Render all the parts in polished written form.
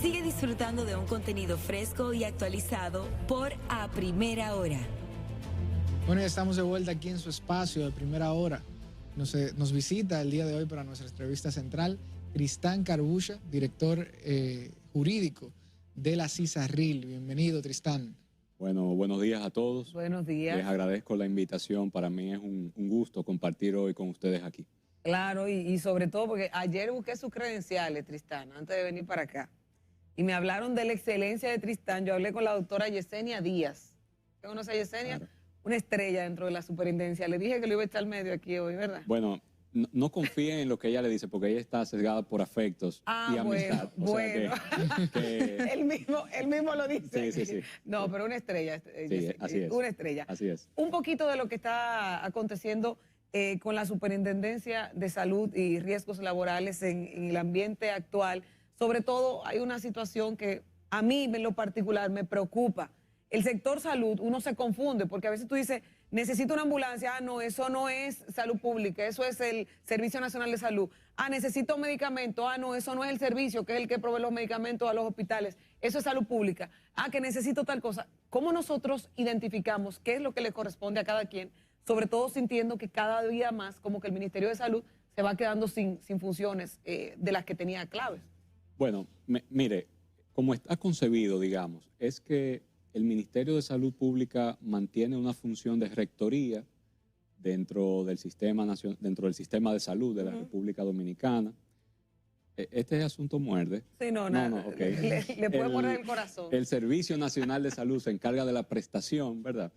Sigue disfrutando de un contenido fresco y actualizado por A Primera Hora. Bueno, ya estamos de vuelta aquí en su espacio de Primera Hora. Nos visita el día de hoy para nuestra entrevista central Tristán Carbucha, director jurídico de la CISARRIL. Bienvenido, Tristán. Bueno, buenos días a todos. Buenos días. Les agradezco la invitación. Para mí es un gusto compartir hoy con ustedes aquí. Claro, y sobre todo porque ayer busqué sus credenciales, Tristán, antes de venir para acá. Y me hablaron de la excelencia de Tristán. Yo hablé con la doctora Yesenia Díaz. ¿Qué conoce a Yesenia? Claro. Una estrella dentro de la superintendencia. Le dije que le iba a echar al medio aquí hoy, ¿verdad? Bueno, no confíen en lo que ella le dice, porque ella está sesgada por afectos y amistad. Bueno. Él mismo lo dice. Sí. No, pero una estrella. Sí, así es. Una estrella. Así es. Un poquito de lo que está aconteciendo con la Superintendencia de Salud y Riesgos Laborales en el ambiente actual. Sobre todo hay una situación que a mí en lo particular me preocupa. El sector salud, uno se confunde porque a veces tú dices, necesito una ambulancia, no, eso no es salud pública, eso es el Servicio Nacional de Salud. Necesito medicamento, no, eso no es el servicio, que es el que provee los medicamentos a los hospitales, eso es salud pública. Que necesito tal cosa. ¿Cómo nosotros identificamos qué es lo que le corresponde a cada quien? Sobre todo sintiendo que cada día más como que el Ministerio de Salud se va quedando sin funciones de las que tenía claves. Bueno, mire, como está concebido, digamos, es que el Ministerio de Salud Pública mantiene una función de rectoría dentro del sistema de salud de la República Dominicana. Este asunto muerde. Sí, no, okay. Le puede morder el corazón. El Servicio Nacional de Salud se encarga de la prestación, ¿verdad?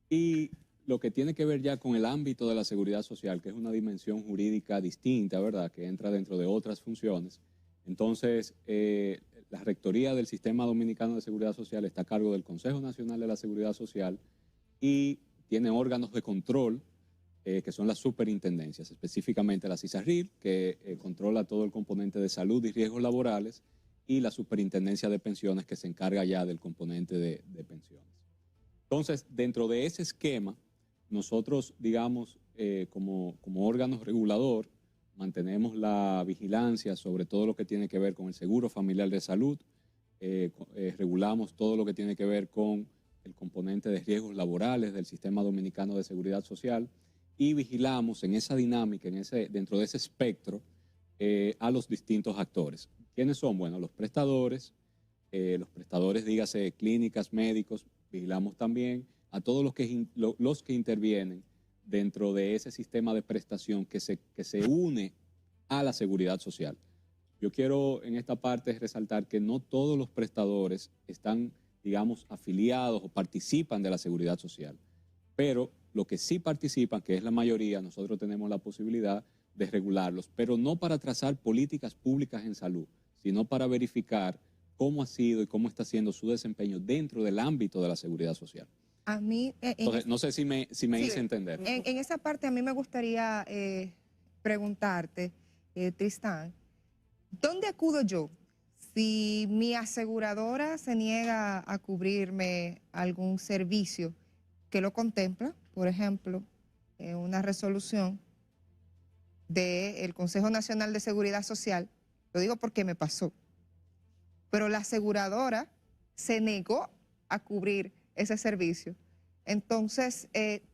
Y lo que tiene que ver ya con el ámbito de la seguridad social, que es una dimensión jurídica distinta, ¿verdad? Que entra dentro de otras funciones. Entonces, la rectoría del Sistema Dominicano de Seguridad Social está a cargo del Consejo Nacional de la Seguridad Social y tiene órganos de control que son las superintendencias, específicamente la CISARRIL, que controla todo el componente de salud y riesgos laborales, y la Superintendencia de Pensiones, que se encarga ya del componente de pensiones. Entonces, dentro de ese esquema, nosotros, digamos, como órgano regulador, mantenemos la vigilancia sobre todo lo que tiene que ver con el seguro familiar de salud, regulamos todo lo que tiene que ver con el componente de riesgos laborales del Sistema Dominicano de Seguridad Social y vigilamos en esa dinámica, dentro de ese espectro, a los distintos actores. ¿Quiénes son? Bueno, los prestadores, dígase clínicas, médicos, vigilamos también a todos los que intervienen dentro de ese sistema de prestación que se une a la seguridad social. Yo quiero en esta parte resaltar que no todos los prestadores están, digamos, afiliados o participan de la seguridad social, pero lo que sí participan, que es la mayoría, nosotros tenemos la posibilidad de regularlos, pero no para trazar políticas públicas en salud, sino para verificar cómo ha sido y cómo está siendo su desempeño dentro del ámbito de la seguridad social. A mí, entonces, no sé si me hice entender. En esa parte a mí me gustaría preguntarte, Tristán, ¿dónde acudo yo si mi aseguradora se niega a cubrirme algún servicio que lo contempla? Por ejemplo, una resolución del Consejo Nacional de Seguridad Social, lo digo porque me pasó, pero la aseguradora se negó a cubrir ese servicio. Entonces,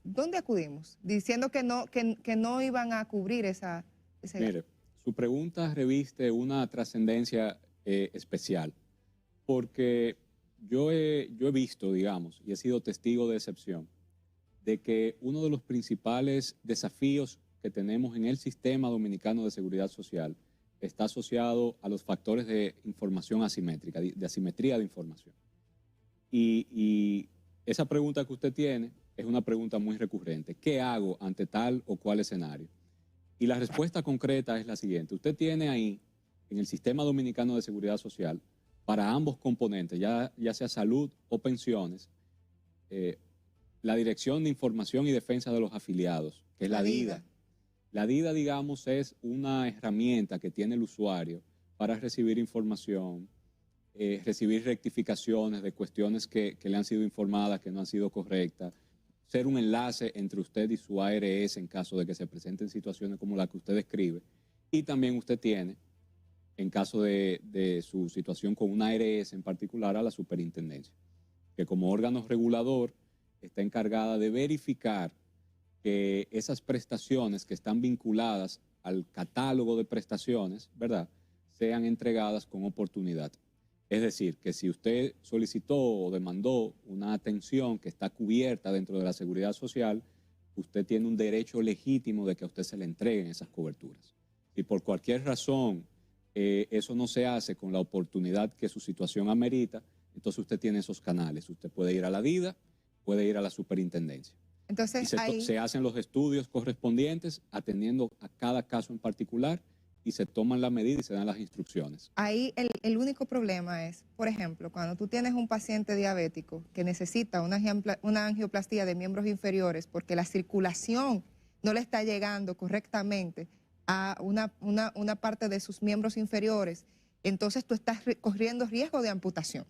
¿dónde acudimos? Diciendo que no iban a cubrir ese Mire, su pregunta reviste una trascendencia especial, porque yo he visto, digamos, y he sido testigo de excepción, de que uno de los principales desafíos que tenemos en el Sistema Dominicano de Seguridad Social está asociado a los factores de información asimétrica, de asimetría de información. Y esa pregunta que usted tiene es una pregunta muy recurrente. ¿Qué hago ante tal o cual escenario? Y la respuesta concreta es la siguiente. Usted tiene ahí, en el Sistema Dominicano de Seguridad Social, para ambos componentes, ya sea salud o pensiones, la Dirección de Información y Defensa de los Afiliados, que es la DIDA. La DIDA, digamos, es una herramienta que tiene el usuario para recibir información, recibir rectificaciones de cuestiones que le han sido informadas, que no han sido correctas, ser un enlace entre usted y su ARS en caso de que se presenten situaciones como la que usted describe. Y también usted tiene en caso de su situación con una ARS en particular, a la superintendencia, que como órgano regulador está encargada de verificar que esas prestaciones que están vinculadas al catálogo de prestaciones, ¿verdad?, sean entregadas con oportunidad. Es decir, que si usted solicitó o demandó una atención que está cubierta dentro de la seguridad social, usted tiene un derecho legítimo de que a usted se le entreguen esas coberturas. Si por cualquier razón eso no se hace con la oportunidad que su situación amerita, entonces usted tiene esos canales. Usted puede ir a la DIDA, puede ir a la superintendencia. Entonces, Y se hacen los estudios correspondientes atendiendo a cada caso en particular y se toman la medida y se dan las instrucciones. ahí el único problema es, por ejemplo, cuando tú tienes un paciente diabético que necesita una angioplastía de miembros inferiores porque la circulación no le está llegando correctamente a una parte de sus miembros inferiores, entonces tú estás corriendo riesgo de amputación.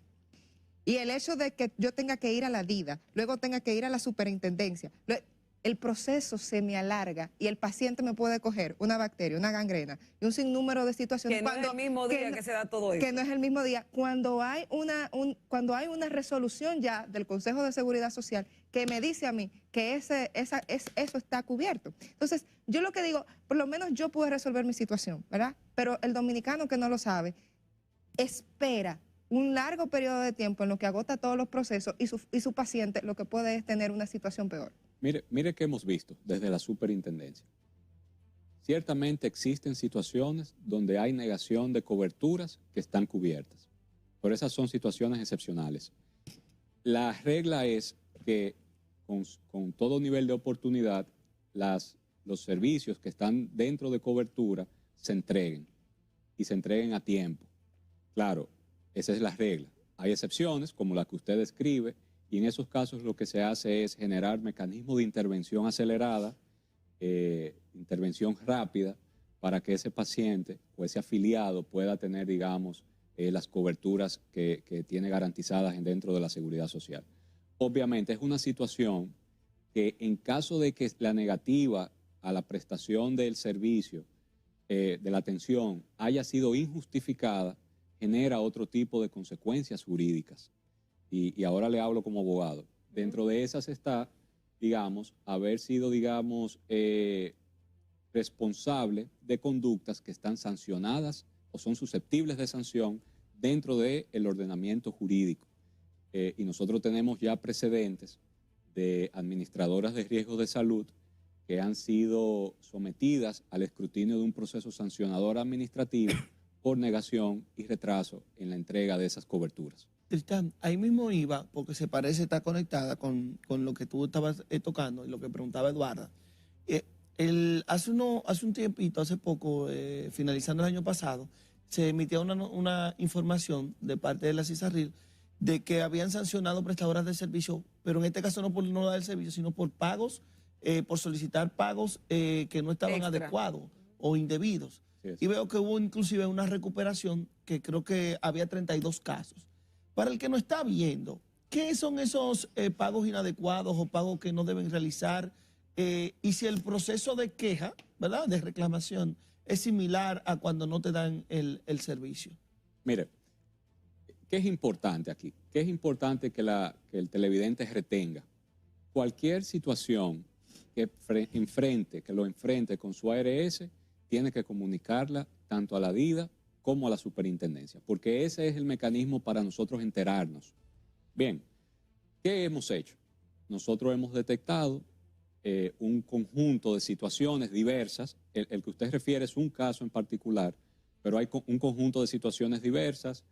Y el hecho de que yo tenga que ir a la DIDA, luego tenga que ir a la superintendencia, el proceso se me alarga y el paciente me puede coger una bacteria, una gangrena y un sinnúmero de situaciones. Que no es el mismo día que se da todo eso. Que no es el mismo día. Cuando hay una resolución ya del Consejo de Seguridad Social que me dice a mí que eso está cubierto. Entonces, yo lo que digo, por lo menos yo pude resolver mi situación, ¿verdad? Pero el dominicano que no lo sabe, espera un largo periodo de tiempo en lo que agota todos los procesos y su paciente lo que puede es tener una situación peor. Mire que hemos visto desde la superintendencia. Ciertamente existen situaciones donde hay negación de coberturas que están cubiertas, pero esas son situaciones excepcionales. La regla es que con todo nivel de oportunidad, los servicios que están dentro de cobertura se entreguen y se entreguen a tiempo. Claro, esa es la regla. Hay excepciones, como la que usted describe, y en esos casos lo que se hace es generar mecanismos de intervención acelerada, intervención rápida, para que ese paciente o ese afiliado pueda tener, digamos, las coberturas que tiene garantizadas dentro de la seguridad social. Obviamente es una situación que en caso de que la negativa a la prestación del servicio, de la atención, haya sido injustificada, genera otro tipo de consecuencias jurídicas. Y ahora le hablo como abogado. Dentro de esas está, digamos, haber sido, digamos, responsable de conductas que están sancionadas o son susceptibles de sanción dentro del ordenamiento jurídico. Y nosotros tenemos ya precedentes de administradoras de riesgos de salud que han sido sometidas al escrutinio de un proceso sancionador administrativo por negación y retraso en la entrega de esas coberturas. Tristán, ahí mismo iba, porque se parece estar conectada con lo que tú estabas tocando y lo que preguntaba Eduarda. Hace un tiempito, hace poco, finalizando el año pasado, se emitía una información de parte de la CISARRIL de que habían sancionado prestadoras de servicio, pero en este caso no por no dar el servicio, sino por pagos, por solicitar pagos que no estaban Extra. adecuados o indebidos. Y veo que hubo inclusive una recuperación que creo que había 32 casos. Para el que no está viendo, ¿qué son esos pagos inadecuados o pagos que no deben realizar? Y si el proceso de queja, ¿verdad?, de reclamación, es similar a cuando no te dan el servicio. Mire, ¿qué es importante aquí? ¿Qué es importante que el televidente retenga? Cualquier situación que lo enfrente con su ARS, tiene que comunicarla tanto a la DIDA como a la superintendencia, porque ese es el mecanismo para nosotros enterarnos. Bien, ¿qué hemos hecho? Nosotros hemos detectado un conjunto de situaciones diversas. El que usted refiere es un caso en particular, pero hay un conjunto de situaciones diversas.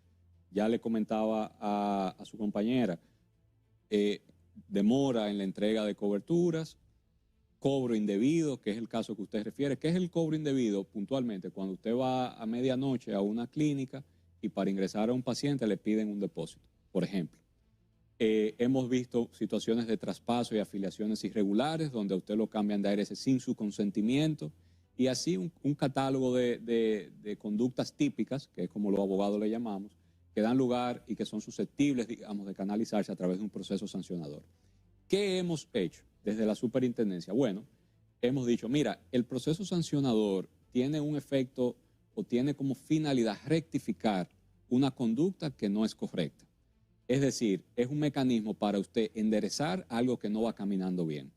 Ya le comentaba a su compañera, demora en la entrega de coberturas, cobro indebido, que es el caso que usted refiere. ¿Qué es el cobro indebido? Puntualmente, cuando usted va a medianoche a una clínica y para ingresar a un paciente le piden un depósito, por ejemplo. Hemos visto situaciones de traspaso y afiliaciones irregulares donde a usted lo cambian de ARS sin su consentimiento, y así un catálogo de conductas típicas, que es como los abogados le llamamos, que dan lugar y que son susceptibles, digamos, de canalizarse a través de un proceso sancionador. ¿Qué hemos hecho desde la superintendencia? Bueno, hemos dicho, mira, el proceso sancionador tiene un efecto o tiene como finalidad rectificar una conducta que no es correcta. Es decir, es un mecanismo para usted enderezar algo que no va caminando bien.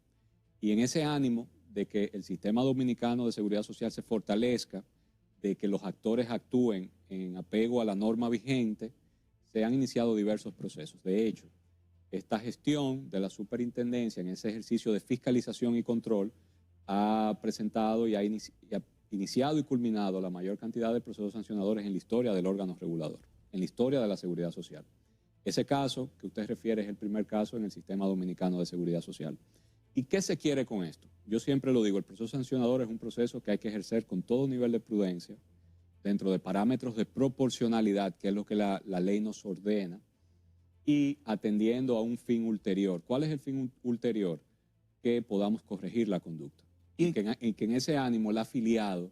Y en ese ánimo de que el sistema dominicano de seguridad social se fortalezca, de que los actores actúen en apego a la norma vigente, se han iniciado diversos procesos. De hecho, esta gestión de la superintendencia en ese ejercicio de fiscalización y control ha presentado y ha iniciado y culminado la mayor cantidad de procesos sancionadores en la historia del órgano regulador, en la historia de la seguridad social. Ese caso que usted refiere es el primer caso en el sistema dominicano de seguridad social. ¿Y qué se quiere con esto? Yo siempre lo digo, el proceso sancionador es un proceso que hay que ejercer con todo nivel de prudencia, dentro de parámetros de proporcionalidad, que es lo que la ley nos ordena, y atendiendo a un fin ulterior. ¿Cuál es el fin ulterior? Que podamos corregir la conducta. Y que en ese ánimo el afiliado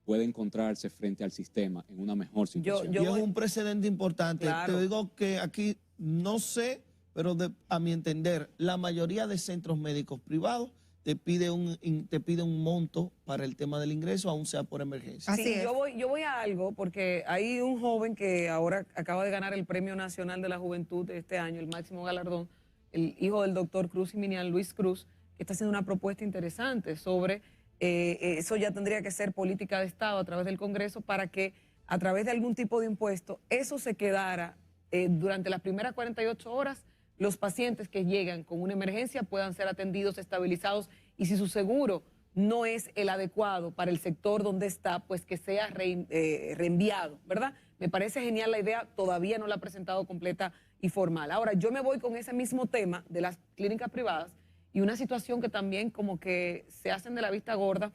puede encontrarse frente al sistema en una mejor situación. Y es un precedente importante. Claro. Te digo que aquí no sé, pero a mi entender, la mayoría de centros médicos privados te pide un monto para el tema del ingreso, aún sea por emergencia. Así Sí, es. yo voy a algo porque hay un joven que ahora acaba de ganar el Premio Nacional de la Juventud de este año, el máximo galardón, el hijo del doctor Cruz y Minian, Luis Cruz, que está haciendo una propuesta interesante sobre, eso ya tendría que ser política de Estado a través del Congreso para que a través de algún tipo de impuesto eso se quedara durante las primeras 48 horas. Los pacientes que llegan con una emergencia puedan ser atendidos, estabilizados, y si su seguro no es el adecuado para el sector donde está, pues que sea reenviado, ¿verdad? Me parece genial la idea, todavía no la ha presentado completa y formal. Ahora, yo me voy con ese mismo tema de las clínicas privadas y una situación que también como que se hacen de la vista gorda,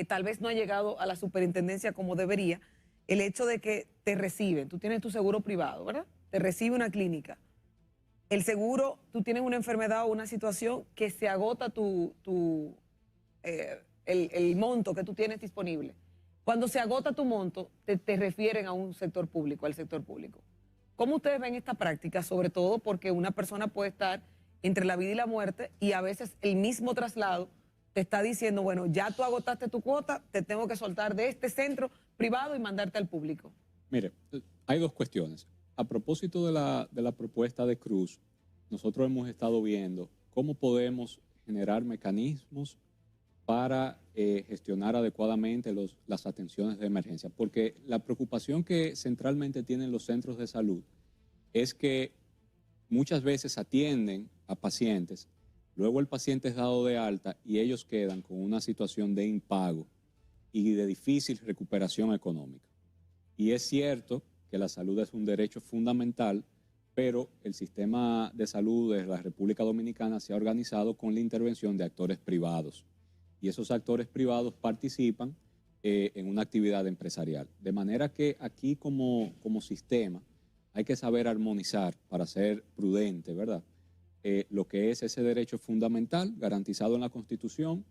tal vez no ha llegado a la superintendencia como debería, el hecho de que te reciben, tú tienes tu seguro privado, ¿verdad? Te recibe una clínica. El seguro, tú tienes una enfermedad o una situación que se agota el monto que tú tienes disponible. Cuando se agota tu monto, te refieren a un sector público, al sector público. ¿Cómo ustedes ven esta práctica? Sobre todo porque una persona puede estar entre la vida y la muerte y a veces el mismo traslado te está diciendo, bueno, ya tú agotaste tu cuota, te tengo que soltar de este centro privado y mandarte al público. Mire, hay dos cuestiones. A propósito de la propuesta de Cruz, nosotros hemos estado viendo cómo podemos generar mecanismos para gestionar adecuadamente las atenciones de emergencia. Porque la preocupación que centralmente tienen los centros de salud es que muchas veces atienden a pacientes, luego el paciente es dado de alta y ellos quedan con una situación de impago y de difícil recuperación económica. Y es cierto que la salud es un derecho fundamental, pero el sistema de salud de la República Dominicana se ha organizado con la intervención de actores privados. Y esos actores privados participan en una actividad empresarial. De manera que aquí como sistema hay que saber armonizar para ser prudente, ¿verdad? Lo que es ese derecho fundamental garantizado en la Constitución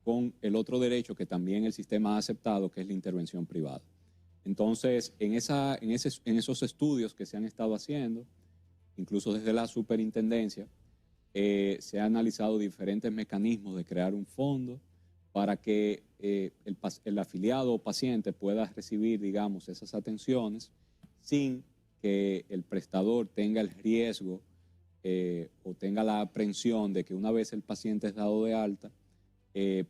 con el otro derecho que también el sistema ha aceptado, que es la intervención privada. Entonces, en esos estudios que se han estado haciendo, incluso desde la superintendencia, se han analizado diferentes mecanismos de crear un fondo para que el afiliado o paciente pueda recibir, digamos, esas atenciones sin que el prestador tenga el riesgo o tenga la aprensión de que una vez el paciente es dado de alta,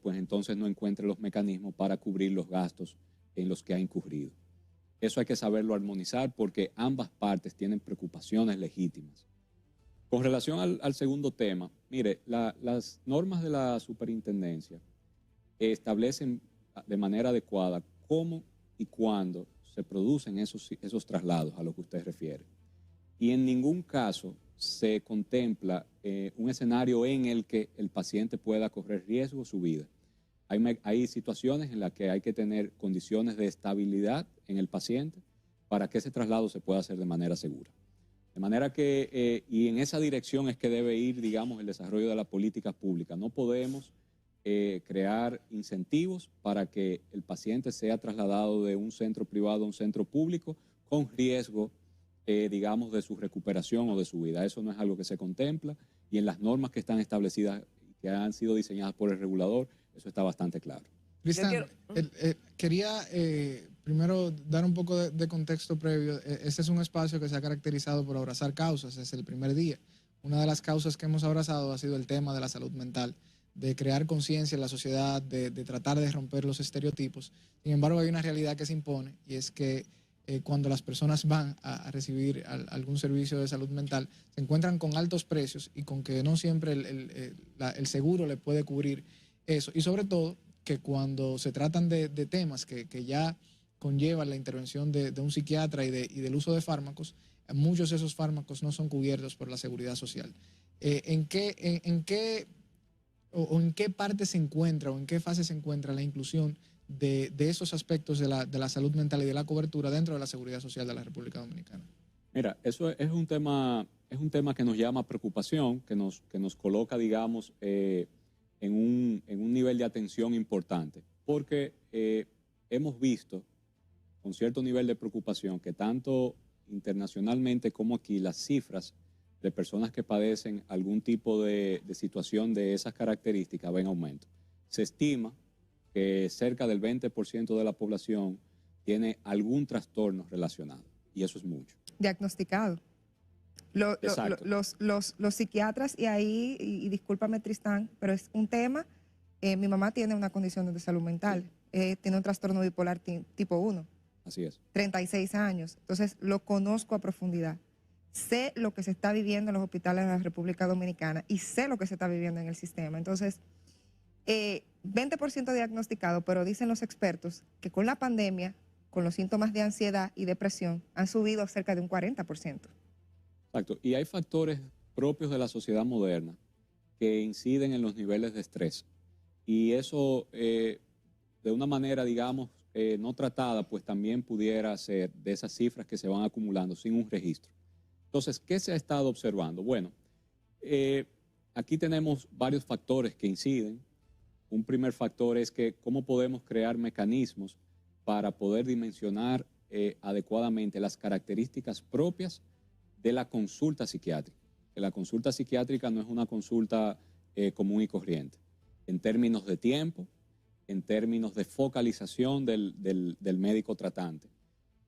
pues entonces no encuentre los mecanismos para cubrir los gastos en los que ha incurrido. Eso hay que saberlo armonizar porque ambas partes tienen preocupaciones legítimas. Con relación al segundo tema, mire, las normas de la superintendencia establecen de manera adecuada cómo y cuándo se producen esos traslados a lo que usted refiere. Y en ningún caso se contempla un escenario en el que el paciente pueda correr riesgo su vida. Hay situaciones en las que hay que tener condiciones de estabilidad en el paciente para que ese traslado se pueda hacer de manera segura. De manera que, y en esa dirección es que debe ir, digamos, el desarrollo de la política pública. No podemos crear incentivos para que el paciente sea trasladado de un centro privado a un centro público con riesgo, digamos, de su recuperación o de su vida. Eso no es algo que se contempla y en las normas que están establecidas y que han sido diseñadas por el regulador, eso está bastante claro. Cristian, quería primero, dar un poco de contexto previo. Este es un espacio que se ha caracterizado por abrazar causas desde el primer día. Una de las causas que hemos abrazado ha sido el tema de la salud mental, de crear conciencia en la sociedad, de tratar de romper los estereotipos. Sin embargo, hay una realidad que se impone y es que cuando las personas van a recibir algún servicio de salud mental, se encuentran con altos precios y con que no siempre el seguro le puede cubrir eso. Y sobre todo, que cuando se tratan de temas que ya conllevan la intervención de un psiquiatra y del uso de fármacos, muchos de esos fármacos no son cubiertos por la seguridad social. ¿En qué parte se encuentra o en qué fase se encuentra la inclusión de esos aspectos de la salud mental y de la cobertura dentro de la seguridad social de la República Dominicana? Mira, eso es un tema que nos llama preocupación, que nos coloca, digamos, en un nivel de atención importante, porque hemos visto con cierto nivel de preocupación que tanto internacionalmente como aquí las cifras de personas que padecen algún tipo de situación de esas características va en aumento. Se estima que cerca del 20% de la población tiene algún trastorno relacionado, y eso es mucho. Diagnosticado. Los psiquiatras, y ahí, y discúlpame Tristán, pero es un tema, mi mamá tiene una condición de salud mental, tiene un trastorno bipolar tipo 1. Así es. 36 años, entonces lo conozco a profundidad. Sé lo que se está viviendo en los hospitales de la República Dominicana y sé lo que se está viviendo en el sistema. Entonces, 20% diagnosticado, pero dicen los expertos que con la pandemia, con los síntomas de ansiedad y depresión, han subido cerca de un 40%. Exacto. Y hay factores propios de la sociedad moderna que inciden en los niveles de estrés. Y eso, de una manera, digamos, no tratada, pues también pudiera ser de esas cifras que se van acumulando sin un registro. Entonces, ¿qué se ha estado observando? Bueno, aquí tenemos varios factores que inciden. Un primer factor es que cómo podemos crear mecanismos para poder dimensionar adecuadamente las características propias de la consulta psiquiátrica. Que la consulta psiquiátrica no es una consulta común y corriente. En términos de tiempo, en términos de focalización del médico tratante.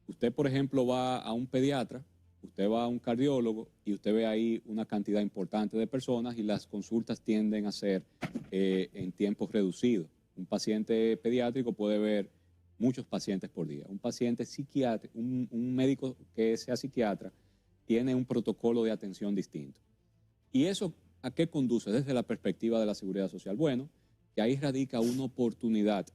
Usted, por ejemplo, va a un pediatra, usted va a un cardiólogo y usted ve ahí una cantidad importante de personas y las consultas tienden a ser en tiempos reducidos. Un paciente pediátrico puede ver muchos pacientes por día. Un paciente psiquiátrico, un médico que sea psiquiatra, tiene un protocolo de atención distinto. ¿Y eso a qué conduce desde la perspectiva de la seguridad social? Bueno, que ahí radica una oportunidad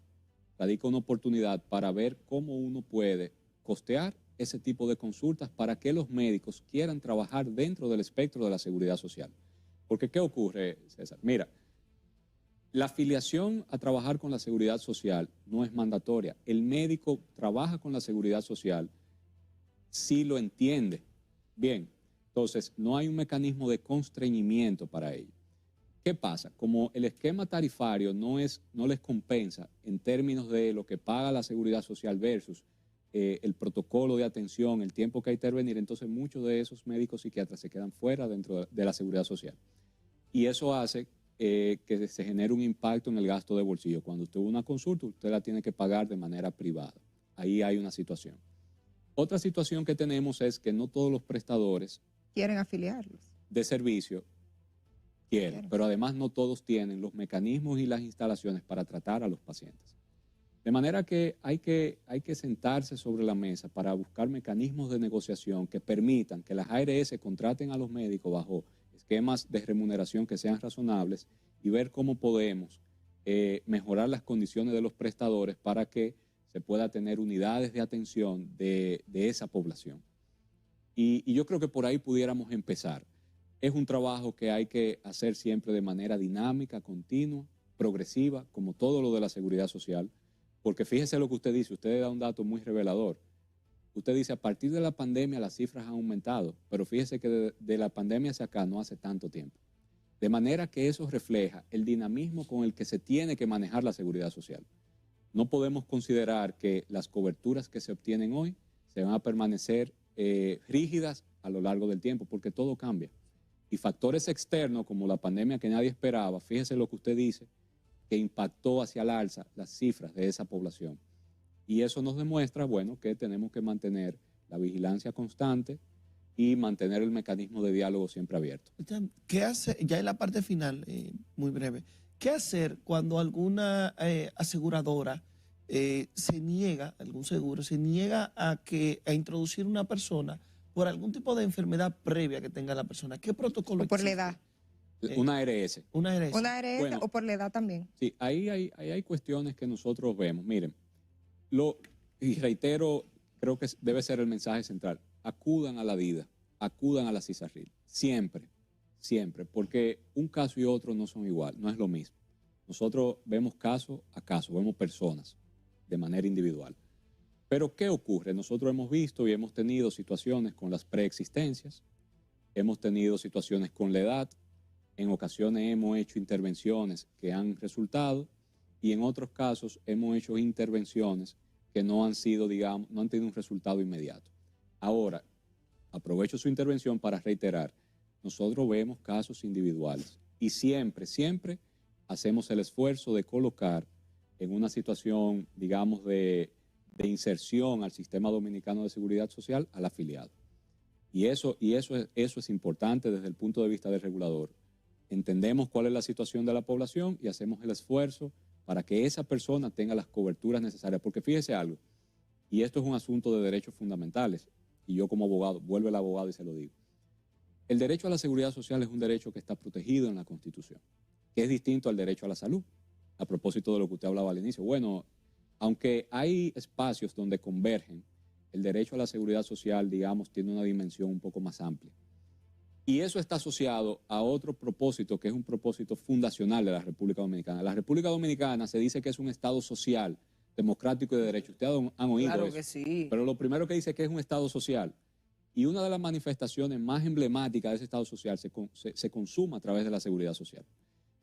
para ver cómo uno puede costear ese tipo de consultas para que los médicos quieran trabajar dentro del espectro de la seguridad social. Porque ¿qué ocurre, César? Mira, la afiliación a trabajar con la seguridad social no es mandatoria. El médico trabaja con la seguridad social si lo entiende. Bien, entonces no hay un mecanismo de constreñimiento para ello. ¿Qué pasa? Como el esquema tarifario no les compensa en términos de lo que paga la seguridad social versus el protocolo de atención, el tiempo que hay que intervenir, entonces muchos de esos médicos psiquiatras se quedan fuera dentro de la seguridad social. Y eso hace que se genere un impacto en el gasto de bolsillo. Cuando usted va a una consulta, usted la tiene que pagar de manera privada. Ahí hay una situación. Otra situación que tenemos es que no todos los prestadores Quieren afiliarlos. de servicio quieren, pero además no todos tienen los mecanismos y las instalaciones para tratar a los pacientes. De manera que hay que sentarse sobre la mesa para buscar mecanismos de negociación que permitan que las ARS contraten a los médicos bajo esquemas de remuneración que sean razonables y ver cómo podemos mejorar las condiciones de los prestadores para que se pueda tener unidades de atención de esa población. Y yo creo que por ahí pudiéramos empezar. Es un trabajo que hay que hacer siempre de manera dinámica, continua, progresiva, como todo lo de la seguridad social, porque fíjese lo que usted dice, usted da un dato muy revelador. Usted dice, a partir de la pandemia las cifras han aumentado, pero fíjese que de la pandemia hacia acá no hace tanto tiempo. De manera que eso refleja el dinamismo con el que se tiene que manejar la seguridad social. No podemos considerar que las coberturas que se obtienen hoy se van a permanecer rígidas a lo largo del tiempo, porque todo cambia. Y factores externos como la pandemia que nadie esperaba, fíjese lo que usted dice, que impactó hacia el alza las cifras de esa población. Y eso nos demuestra, bueno, que tenemos que mantener la vigilancia constante y mantener el mecanismo de diálogo siempre abierto. ¿Qué hace, ya en la parte final, muy breve, qué hacer cuando alguna aseguradora se niega, algún seguro, se niega a introducir una persona por algún tipo de enfermedad previa que tenga la persona? ¿Qué protocolo O por la existe? edad. Una ARS. Una ARS. Una ARS Bueno. o por la edad también. Sí, ahí hay cuestiones que nosotros vemos. Miren, y reitero, creo que debe ser el mensaje central. Acudan a la DIDA, acudan a la CISARRIL. Siempre, siempre. Porque un caso y otro no son igual, no es lo mismo. Nosotros vemos caso a caso, vemos personas de manera individual. Pero ¿qué ocurre? Nosotros hemos visto y hemos tenido situaciones con las preexistencias, hemos tenido situaciones con la edad, en ocasiones hemos hecho intervenciones que han resultado y en otros casos hemos hecho intervenciones que no han sido, digamos, no han tenido un resultado inmediato. Ahora, aprovecho su intervención para reiterar, nosotros vemos casos individuales y siempre, siempre hacemos el esfuerzo de colocar en una situación, digamos, de inserción al sistema dominicano de seguridad social al afiliado. Y eso es importante desde el punto de vista del regulador. Entendemos cuál es la situación de la población y hacemos el esfuerzo para que esa persona tenga las coberturas necesarias. Porque fíjese algo, y esto es un asunto de derechos fundamentales, y yo como abogado, vuelvo el abogado y se lo digo. El derecho a la seguridad social es un derecho que está protegido en la Constitución, que es distinto al derecho a la salud. A propósito de lo que usted hablaba al inicio, bueno, aunque hay espacios donde convergen, el derecho a la seguridad social, digamos, tiene una dimensión un poco más amplia. Y eso está asociado a otro propósito, que es un propósito fundacional de la República Dominicana. La República Dominicana se dice que es un Estado social, democrático y de derecho. Ustedes han oído Claro eso. que sí. Pero lo primero que dice es que es un Estado social. Y una de las manifestaciones más emblemáticas de ese Estado social se consuma a través de la seguridad social.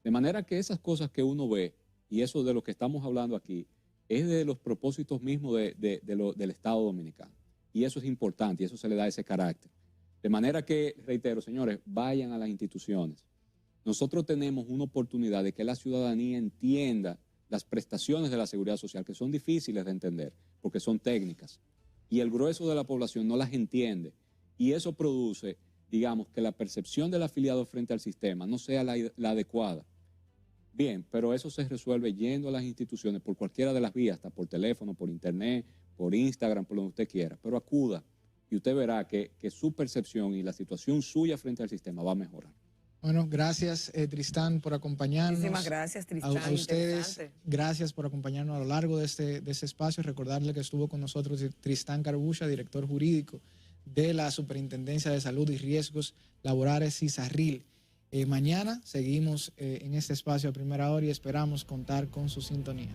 De manera que esas cosas que uno ve, y eso de lo que estamos hablando aquí, es de los propósitos mismos del Estado dominicano. Y eso es importante y eso se le da ese carácter. De manera que, reitero, señores, vayan a las instituciones. Nosotros tenemos una oportunidad de que la ciudadanía entienda las prestaciones de la seguridad social, que son difíciles de entender, porque son técnicas. Y el grueso de la población no las entiende. Y eso produce, digamos, que la percepción del afiliado frente al sistema no sea la adecuada. Bien, pero eso se resuelve yendo a las instituciones por cualquiera de las vías, hasta por teléfono, por internet, por Instagram, por donde usted quiera. Pero acuda y usted verá que su percepción y la situación suya frente al sistema va a mejorar. Bueno, gracias Tristán por acompañarnos. Muchísimas gracias, Tristán. A ustedes, Interesante. gracias por acompañarnos a lo largo de este espacio. Recordarle que estuvo con nosotros Tristán Carbucha, director jurídico de la Superintendencia de Salud y Riesgos Laborales CISARRIL. Mañana seguimos en este espacio a primera hora y esperamos contar con su sintonía.